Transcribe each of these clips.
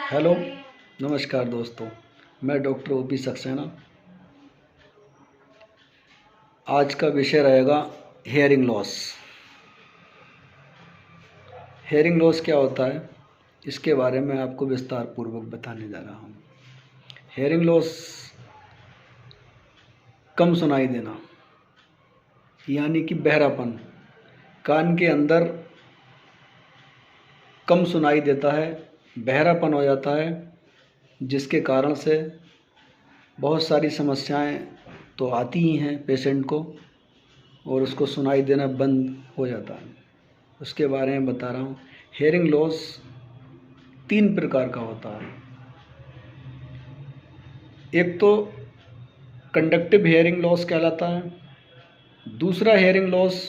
Hello, नमस्कार दोस्तों। मैं डॉक्टर ओपी सक्सेना। आज का विषय रहेगा हेयरिंग लॉस। हेयरिंग लॉस क्या होता है, इसके बारे में आपको विस्तार पूर्वक बताने जा रहा हूँ। हेयरिंग लॉस कम सुनाई देना, यानी कि बहरापन, कान के अंदर कम सुनाई देता है, बहरापन हो जाता है, जिसके कारण से बहुत सारी समस्याएं तो आती ही हैं पेशेंट को और उसको सुनाई देना बंद हो जाता है। उसके बारे में बता रहा हूँ। हेयरिंग लॉस 3 प्रकार का होता है। एक तो कंडक्टिव हेयरिंग लॉस कहलाता है, दूसरा hearing loss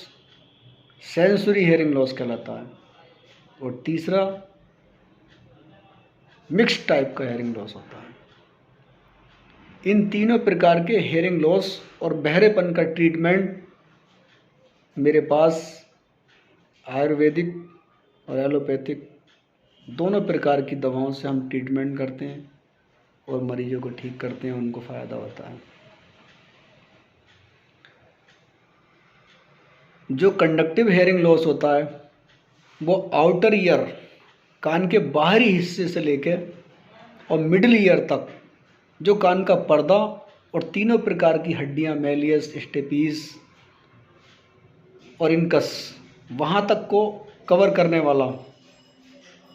sensory hearing loss कहलाता है और तीसरा मिक्स्ड टाइप का हेयरिंग लॉस होता है। इन तीनों प्रकार के हेयरिंग लॉस और बहरेपन का ट्रीटमेंट मेरे पास आयुर्वेदिक और एलोपैथिक दोनों प्रकार की दवाओं से हम ट्रीटमेंट करते हैं और मरीजों को ठीक करते हैं, उनको फ़ायदा होता है। जो कंडक्टिव हेयरिंग लॉस होता है वो आउटर ईयर, कान के बाहरी हिस्से से लेकर और मिडिल ईयर तक जो कान का पर्दा और तीनों प्रकार की हड्डियां, मैलियस, स्टेपीज और इनकस, वहाँ तक को कवर करने वाला।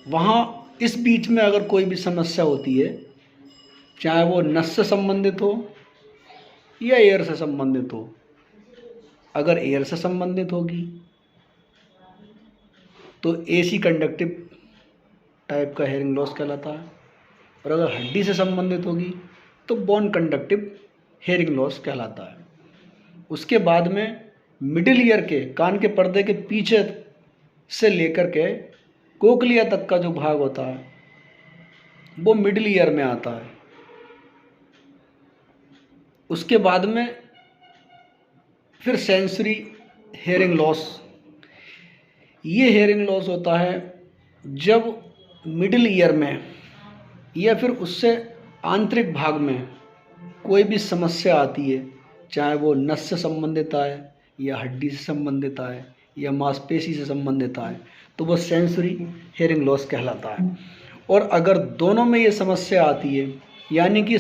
वहाँ इस बीच में अगर कोई भी समस्या होती है, चाहे वो नस से संबंधित हो या एयर से संबंधित हो, अगर एयर से संबंधित होगी तो एसी कंडक्टिव टाइप का हेयरिंग लॉस कहलाता है और अगर हड्डी से संबंधित होगी तो बोन कंडक्टिव हेयरिंग लॉस कहलाता है। उसके बाद में मिडिल ईयर के, कान के पर्दे के पीछे से लेकर के कोक्लिया तक का जो भाग होता है वो मिडिल ईयर में आता है। उसके बाद में फिर सेंसरी हेयरिंग लॉस। ये हेयरिंग लॉस होता है जब मिडिल ईयर में या फिर उससे आंतरिक भाग में कोई भी समस्या आती है, चाहे वो नस से संबंधित आए या हड्डी से संबंधित आए या मांसपेशी से संबंधित आए, तो वो सेंसरी हेयरिंग लॉस कहलाता है। और अगर दोनों में ये समस्या आती है, यानी कि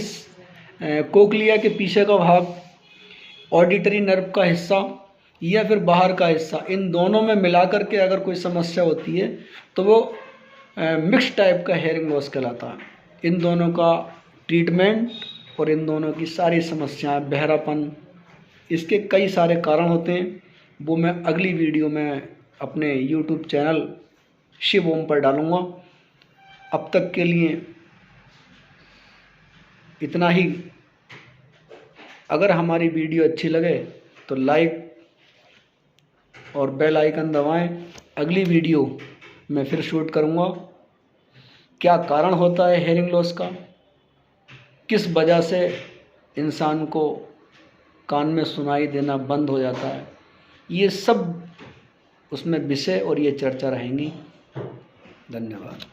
कोक्लिया के पीछे का भाग, ऑडिटरी नर्व का हिस्सा या फिर बाहर का हिस्सा, इन दोनों में मिलाकर के अगर कोई समस्या होती है तो वो मिक्स टाइप का हेयरिंग लॉस कहलाता है। इन दोनों का ट्रीटमेंट और इन दोनों की सारी समस्याएं, बहरापन, इसके कई सारे कारण होते हैं, वो मैं अगली वीडियो में अपने YouTube चैनल शिव ओम पर डालूँगा। अब तक के लिए इतना ही। अगर हमारी वीडियो अच्छी लगे तो लाइक और बेल आइकन दबाएं। अगली वीडियो मैं फिर शूट करूँगा। क्या कारण होता है हेयरिंग लॉस का, किस वजह से इंसान को कान में सुनाई देना बंद हो जाता है, ये सब उसमें विषय और ये चर्चा रहेंगी। धन्यवाद।